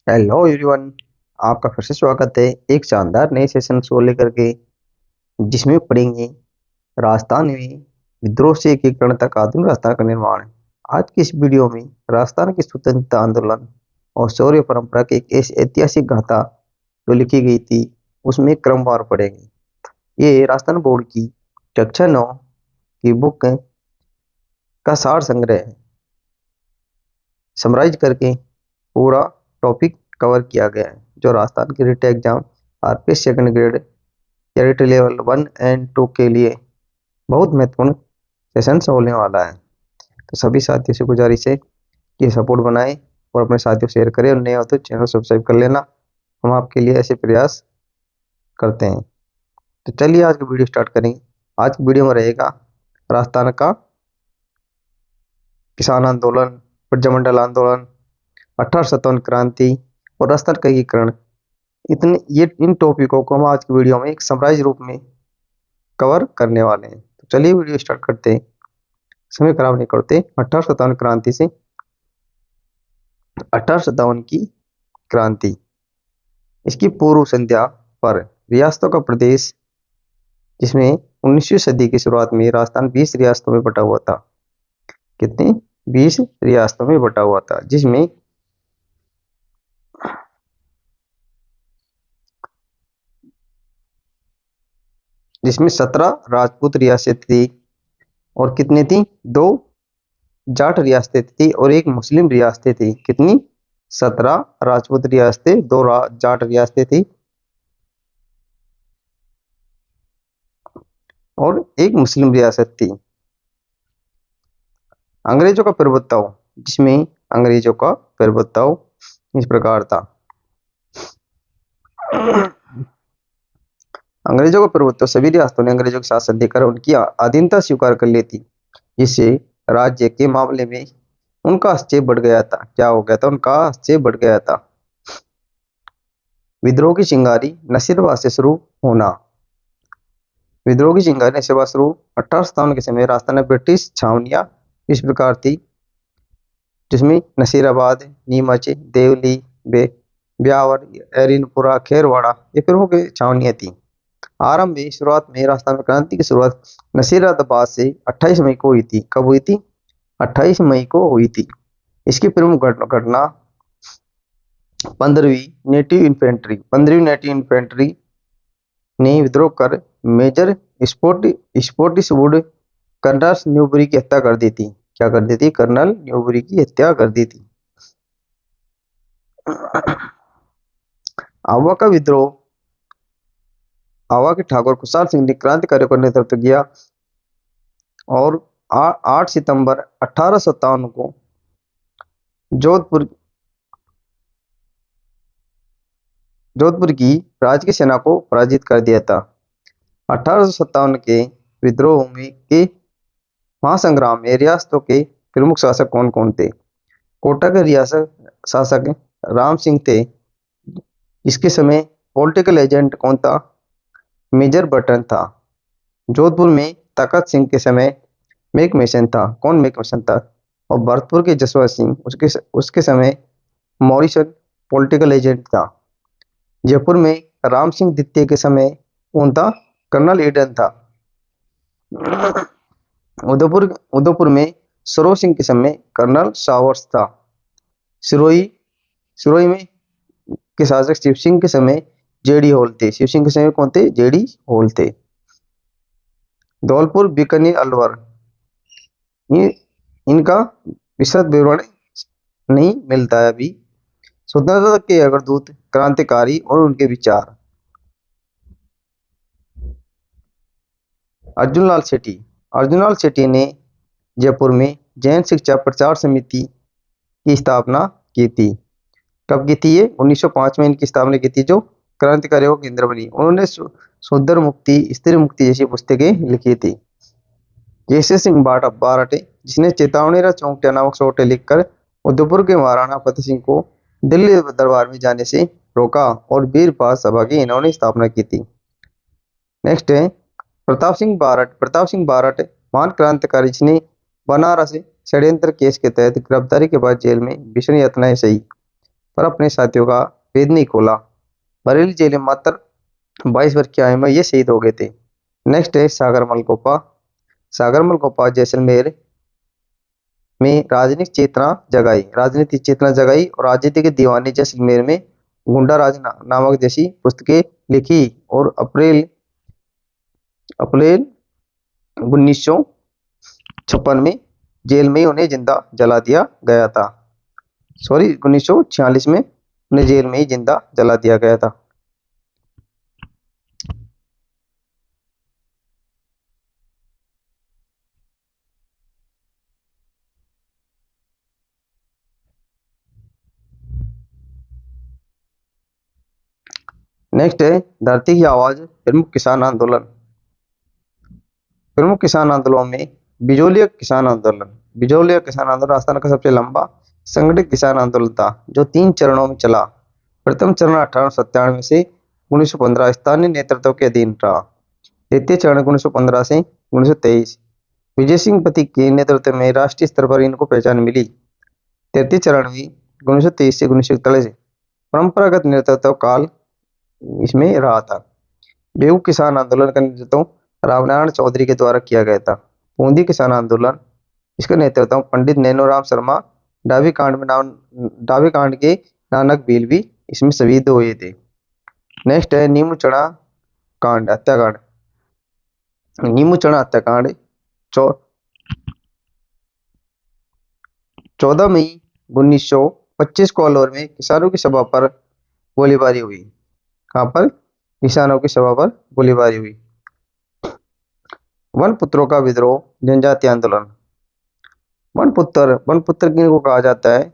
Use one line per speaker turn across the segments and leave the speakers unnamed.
Hello everyone. आपका फिर से स्वागत है एक शानदार नए सेशन को लेकर के, जिसमें पढ़ेंगे राजस्थान में विद्रोह से एकीकरण तक आधुनिक राजस्थान का निर्माण। आज की इस वीडियो में राजस्थान की स्वतंत्रता आंदोलन और शौर्य परंपरा की एक ऐसी ऐतिहासिक गाथा जो लिखी गई थी, उसमें क्रमवार पढ़ेंगे। ये राजस्थान बोर्ड की कक्षा 9 की बुक का सार संग्रह है। समराइज करके पूरा टॉपिक कवर किया गया है, जो राजस्थान के writ exam RPS second grade cadet level 1 और 2 के लिए बहुत महत्वपूर्ण सेशन होने वाला है। तो सभी साथियों से गुजारिश है कि सपोर्ट बनाएं और अपने साथियों शेयर करें, और नए हो तो चैनल सब्सक्राइब कर लेना। हम आपके लिए ऐसे प्रयास करते हैं। तो चलिए आज की वीडियो स्टार्ट करेंगे। आज की वीडियो में रहेगा राजस्थान का किसान आंदोलन, प्रजामंडल आंदोलन, 1857 क्रांति और राजस्थान का एकीकरण। इतने ये इन टॉपिकों को हम आज की वीडियो में एक समराइज रूप में कवर करने वाले हैं। तो चलिए वीडियो स्टार्ट करते हैं, समय खराब नहीं करते। 1857 क्रांति से 1857 की क्रांति, इसकी पूर्व संध्या पर रियासतों का प्रदेश, जिसमें 19वीं सदी की शुरुआत में राजस्थान 20 रियासतों में बटा हुआ था। कितने? 20 रियासतों में बटा हुआ था, जिसमें जिसमें 17 राजपूत रियासत थी और कितनी थी? 2 जाट रियासतें थी और एक मुस्लिम रियासतें थी। कितनी? 17 राजपूत रियासतें, 2 जाट रियासतें थी और एक मुस्लिम रियासत थी। अंग्रेजों का प्रभुत्व, जिसमें अंग्रेजों का प्रभुत्व इस प्रकार था। अंग्रेजों का प्रभुत्व, सभी रियासतों ने अंग्रेजों के शासन देकर उनकी अधीनता स्वीकार कर ली थी, जिससे राज्य के मामले में उनका हस्तक्षेप बढ़ गया था। क्या हो गया था? उनका हस्तक्षेप बढ़ गया था। विद्रोह की चिंगारी नसीरुद्दीन से शुरू होना। विद्रोह की चिंगारी नसीरुद्दीन शुरू 1857 के समय राजस्थान में ब्रिटिश छावनियां इस प्रकार थी, जिसमें नसीराबाद, नीमच, देवली, ब्यावर, एरिनपुरा, खेरवाड़ा ये प्रमुख छावनियां थी। आरंभ में शुरुआत में राजस्थान में क्रांति की शुरुआत नसीराबाद से 28 मई को हुई थी। कब हुई थी? 28 मई को हुई थी। इसकी प्रमुख घटना 15वीं नेटिव इन्फेंट्री ने विद्रोह कर मेजर स्पोर्टिसवुड कर्नल न्यूबरी की हत्या कर दी थी। क्या कर दी थी? कर्नल न्यूबरी की हत्या कर दी थी। आवा का विद्रोह, आवा के ठाकुर खुशहाल सिंह ने क्रांतिकारियों का नेतृत्व किया और 8 सितंबर 1857 को जोधपुर जोधपुर की राजकीय सेना को पराजित कर दिया था। 1857 के विद्रोह में के महासंग्राम में रियासतों के प्रमुख शासक कौन कौन थे? कोटा के रियासत शासक राम सिंह थे। इसके समय पॉलिटिकल एजेंट कौन था? मेजर बटन था। जोधपुर में तखत सिंह के समय मेकमेशन था। कौन मेकमेशन था? और भरतपुर के जसवंत सिंह, उसके समय मॉरिसन पॉलिटिकल एजेंट था। जयपुर में राम सिंह द्वितीय के समय कौन था? कर्नल ईडन था। उदयपुर में सरो सिंह के समय कर्नल सावर्स था। सिरोही में के शासक शिव सिंह के समय जेडी होल थे। शिव सिंह के समय कौन थे? जेडी होल थे। धौलपुर, बीकानेर, अलवर, ये इनका विस्तृत विवरण नहीं मिलता है अभी। स्वतंत्रता के अग्रदूत, क्रांतिकारी और उनके विचार। अर्जुनलाल सेठी ने जयपुर में जैन शिक्षा प्रचार समिति की स्थापना की थी। कब की थी ये? 1905 में इनकी स्थापना की थी, जो क्रांतिकारियों का केंद्र बनी। उन्होंने शूद्र मुक्ति, स्त्री मुक्ति जैसी पुस्तकें लिखी थी। केसरी सिंह बारट, जिसने चेतावनी चौंकटिया नामक छोटे लिखकर उदयपुर के महाराणा फतेह सिंह को दिल्ली दरबार में जाने से रोका और वीरपाल सभा की इन्होंने स्थापना की थी। नेक्स्ट है प्रताप सिंह बारट महान क्रांतिकारी, जिसने बनारस षड्यंत्र केस के तहत गिरफ्तारी के बाद जेल में भीषण यातनाएं सही। पर अपने साथियों का भेद नहीं खोला। बरेली जेल में मात्र 22 वर्ष की आयु में ये शहीद हो गए थे। नेक्स्ट है सागर मलकोपा। सागर मलकोपा जैसलमेर में राजनीतिक चेतना जगाई और राजनीति के दीवाने जैसलमेर में गुंडा राज नामक जैसी पुस्तकें लिखी और अप्रैल अप्रैल 1956 में जेल में ही उन्हें जिंदा जला दिया गया था। सॉरी, 1946 में उन्हें जेल में ही जिंदा जला दिया गया था। नेक्स्ट है धरती की आवाज प्रमुख किसान आंदोलन। प्रमुख किसान आंदोलनों में बिजोलिया किसान आंदोलन राजस्थान का सबसे लंबा संगठित किसान आंदोलन था, जो 3 चरणों में चला। प्रथम चरण 1897 से 1915 स्थानीय नेतृत्व के अधीन रहा। द्वितीय चरण 1915 से 1923 विजय सिंह पति के नेतृत्व में राष्ट्रीय स्तर पर इनको पहचान मिली। तृतीय चरण भी 1923 से 1941 परंपरागत नेतृत्व काल इसमें रहा था। बेगू किसान आंदोलन का नेतृत्व रामनारायण चौधरी के द्वारा किया गया था। बूंदी किसान आंदोलन, इसका नेतृत्व पंडित नैनोराम शर्मा डाबी कांड के नानक भील भी इसमें शहीद हुए थे। नेक्स्ट है नीमू चढ़ा हत्याकांड। नीमू चढ़ा हत्याकांड 14 मई 1925 को अलवर में किसानों की सभा पर गोलीबारी हुई। कहां पर? किसानों की सभा पर गोलीबारी हुई। वन पुत्रों का विद्रोह, जनजाति आंदोलन। वन पुत्र किनको कहा जाता है?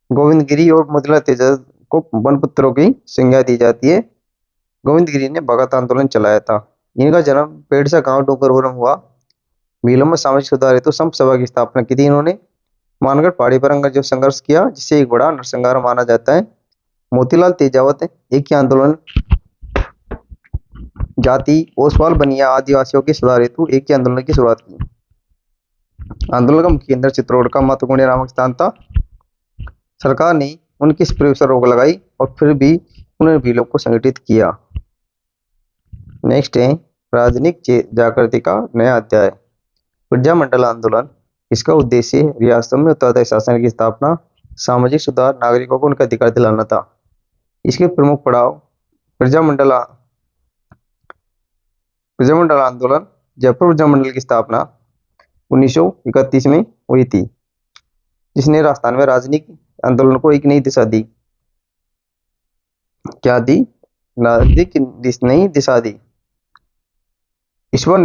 गोविंदगिरी और मुदला तेजस को वन पुत्रों की संज्ञा दी जाती है। गोविंदगिरी ने भगत आंदोलन चलाया था। इनका जन्म पेड़सा गांव डूंगरपुर में हुआ। मिलों में सामाजिक सुधार हेतु संप सभा की स्थापना की थी इन्होंने। मानगढ़ पहाड़ी पर अंग्रेजों संघर्ष किया, जिससे एक बड़ा नरसंहार माना जाता है। मोतीलाल तेजावत एक ही आंदोलन जाति ओसवाल बनिया आदिवासियों के सुधार हेतु एक ही आंदोलन की शुरुआत की। आंदोलन का मुख्य केंद्र चित्तौड़ का मातुकुंड नामक स्थान था। सरकार ने उनकी इस प्रयोग पर रोक लगाई और फिर भी उन्होंने भीलों को संगठित किया। नेक्स्ट है राजनीतिक जागृति का नया अध्याय। प्रजामंडल आंदोलन, इसका उद्देश्य रियासतों में उत्तरदायी शासन की स्थापना, सामाजिक सुधार, नागरिकों को उनका अधिकार दिलाना था। इसके प्रमुख पड़ाव प्रजामंडल आंदोलन। जयपुर प्रजामंडल की स्थापना 1931 में हुई थी, जिसने राजस्थान में राजनीतिक आंदोलन को एक नई दिशा दी। क्या दी? नई दिशा दी। ईश्वर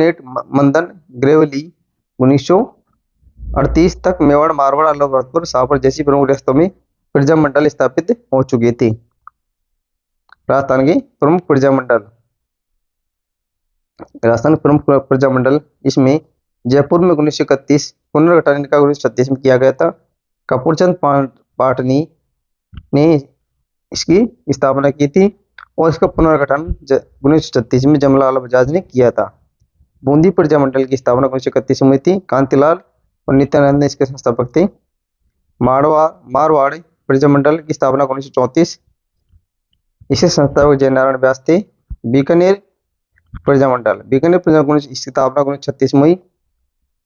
मंदन ग्रेवली 1938 तक मेवाड़, मारवाड़, अलवर, भरतपुर, शाहपुर जैसी प्रमुख रियासतों में प्रजामंडल स्थापित हो चुकी थी। राजस्थान के प्रमुख प्रजामंडल इसमें जयपुर में 1931, पुनर्गठन का 1936 में किया गया था। कपूरचंद पाटनी ने इसकी स्थापना की थी और इसका पुनर्गठन 1936 में जमलाल बजाज ने किया था। बूंदी प्रजामंडल की स्थापना 1931 में हुई थी। कांतिलाल और नित्यानंद इसके संस्थापक थे। मारवाड़ प्रजामंडल की स्थापना 1934, इसके संस्थापक जयनारायण व्यास थे। बीकानेर प्रजामंडल की स्थापना 1936 में हुई।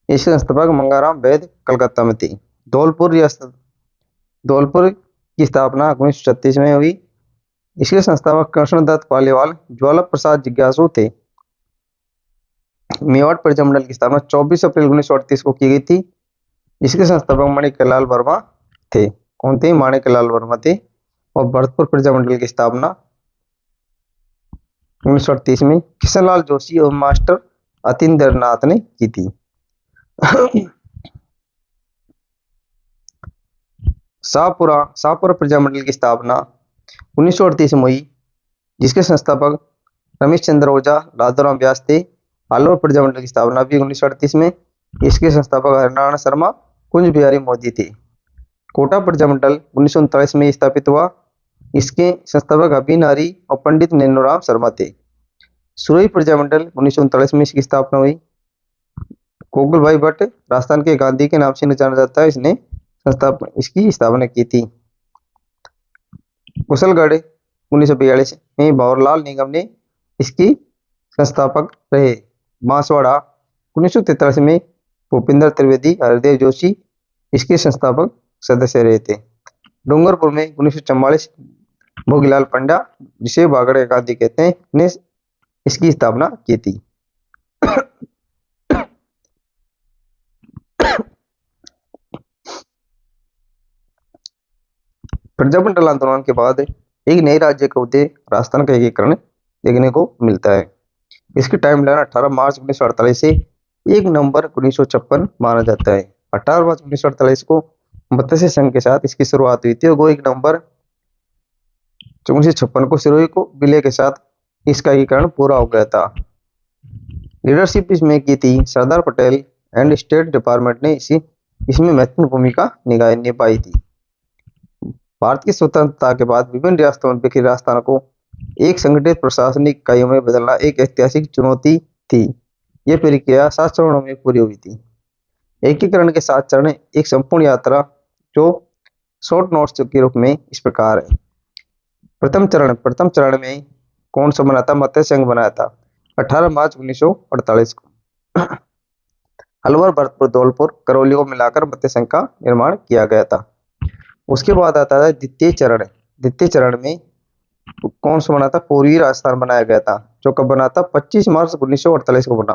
इसके संस्थापक मंगाराम वैद कलकत्ता में थे। धौलपुर की स्थापना 1936 में हुई। इसके संस्थापक कृष्णदत्त पालीवाल, ज्वाला प्रसाद जिज्ञासु थे। मेवाड़ प्रजामंडल की स्थापना 24 अप्रैल 1938 को की गई थी। इसके संस्थापक माणिक्यलाल वर्मा थे। कौन थे? माणिक्यलाल वर्मा थे। और भरतपुर प्रजामंडल की स्थापना 1938 में किशनलाल जोशी और मास्टर अतिंद्रनाथ ने की थी। शाहपुरा प्रजामंडल की स्थापना 1938 में हुई, जिसके संस्थापक रमेश चंद्र ओझा, राधाराम व्यास थे। अलवर प्रजामंडल की स्थापना भी 1938 में, इसके संस्थापक हरिनारायण शर्मा, कुंज बिहारी मोदी थे। कोटा प्रजामंडल 1939 में स्थापित हुआ। इसके संस्थापक अभिनारी और पंडित नैनोराम शर्मा थे। सुरई प्रजामंडल 1939 में इसकी स्थापना हुई। गोकुल भाई भट्ट राजस्थान के गांधी के नाम से जाना जाता है, इसने इसकी स्थापना की थी। कुशलगढ़ 1942 में भंवरलाल निगम ने इसकी संस्थापक रहे। बांसवाड़ा 1943 में भूपेंद्र त्रिवेदी हरदेव जोशी इसके संस्थापक सदस्य रहे थे। डूंगरपुर में 1944 भोगीलाल पंड्या, जिसे बागड़ गांधी कहते हैं, ने इसकी स्थापना की थी। प्रजामंडल आंदोलन के बाद एक नए राज्य का उदय, राजस्थान का एकीकरण देखने को मिलता है। इसकी टाइमलाइन 18 मार्च 1948 से 1 नवंबर 1956 माना जाता है। 18 मार्च 1948 को मत्स्य संघ के साथ इसकी शुरुआत हुई थी और वो 1 नवंबर 1956 को सिरोही को विलय के साथ इसका एकीकरण पूरा हो गया था। लीडरशिप इसमें की थी Sardar Patel and state department ने इसमें महत्वपूर्ण भूमिका निभाई थी। भारत की स्वतंत्रता के बाद विभिन्न रियासतों में बिखरी राजस्थान को एक संगठित प्रशासनिक इकाइयों में बदलना एक ऐतिहासिक चुनौती थी। यह प्रक्रिया 7 चरणों में पूरी हुई थी। एकीकरण के 7 चरण एक संपूर्ण यात्रा जो शॉर्ट नोट्स के रूप में इस प्रकार है। प्रथम चरण में कौन सा बना था? मत्स्य संघ बनाया था 18 मार्च 1948 को। अलवर, भरतपुर, धौलपुर, करौली को मिलाकर मत्स्य संघ का निर्माण किया गया था। उसके बाद आता है द्वितीय चरण। द्वितीय चरण में कौन सा बना था? पूर्वी राजस्थान बनाया गया था, जो कब बना था? 25 मार्च 1948 को बना।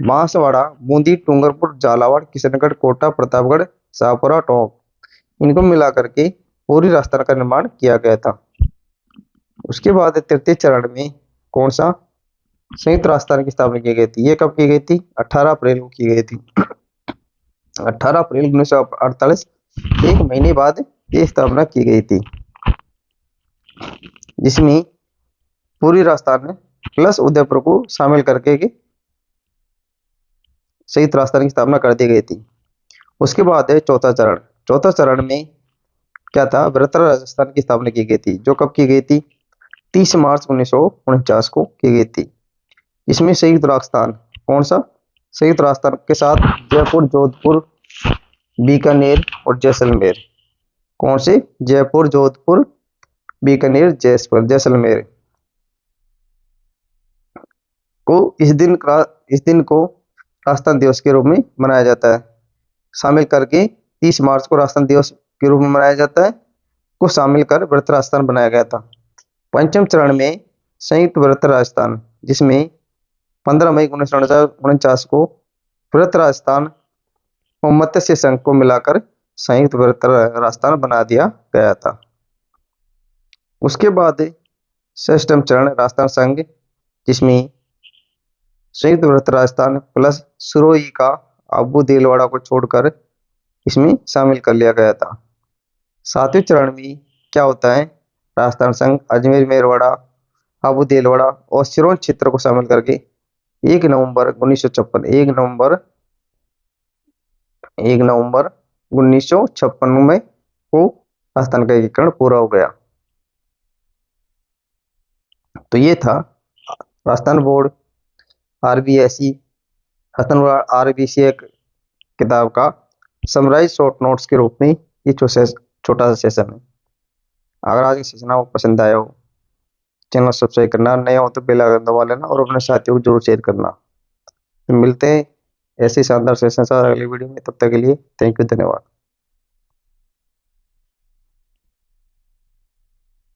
बांसवाड़ा, बूंदी, डूंगरपुर, झालावाड़, किशनगढ़, कोटा, प्रतापगढ़, शाहपुरा, टोंक, इनको मिलाकर के पूर्वी राजस्थान का निर्माण किया गया था। उसके बाद तृतीय चरण में कौन सा? संयुक्त राजस्थान की स्थापना की गई थी। ये कब की गई थी? 18 अप्रैल को की गई थी। 18 अप्रैल 1948, 1 महीने बाद ये स्थापना की गई थी, जिसमें पूर्वी राजस्थान प्लस उदयपुर को शामिल करके संयुक्त राजस्थान की स्थापना कर दी गई थी। उसके बाद है चौथा चरण। चौथा चरण में क्या था? बृहत्तर राजस्थान की स्थापना की गई थी, जो कब की गई थी? 30 मार्च 1949 को की गई थी। इसमें संयुक्त राजस्थान कौन सा? संयुक्त राजस्थान के साथ जयपुर, जोधपुर, बीकानेर और जैसलमेर। कौन से? जयपुर, जोधपुर, बीकानेर, जैसलमेर को इस दिन को राजस्थान दिवस के रूप में मनाया जाता है। शामिल करके 30 मार्च को राजस्थान दिवस के रूप में मनाया जाता है, को शामिल कर बृहत्तर राजस्थान बनाया गया था। पंचम चरण में संयुक्त बृहत्तर राजस्थान, जिसमें 15 मई 1949 को बृहत्तर राजस्थान और मत्स्य संघ को मिलाकर संयुक्त बृहत्तर राजस्थान बना दिया गया था। उसके बाद षष्ठम चरण राजस्थान संघ, जिसमें संयुक्त बृहत्तर राजस्थान प्लस सिरोही का आबू देलवाड़ा को छोड़कर इसमें शामिल कर लिया गया था। 7वें चरण में क्या होता है? राजस्थान संघ अजमेर, मेरवाड़ा, आबू देलवाड़ा और सिरोंज क्षेत्र को शामिल करके 1 नवंबर 1956 में को राजस्थान का एकीकरण पूरा हो गया। तो ये था राजस्थान बोर्ड RBSE RBC किताब का समराइज शॉर्ट नोट्स के रूप में ये छोटा सा सेशन है। अगर आज का सेशन आपको पसंद आया हो, चैनल सब्सक्राइब करना, नए हो तो बेल आइकन दबा लेना और अपने साथियों को जरूर शेयर करना। तो मिलते हैं ऐसे शानदार सेशन अगली वीडियो में। तब तक के लिए थैंक यू, धन्यवाद।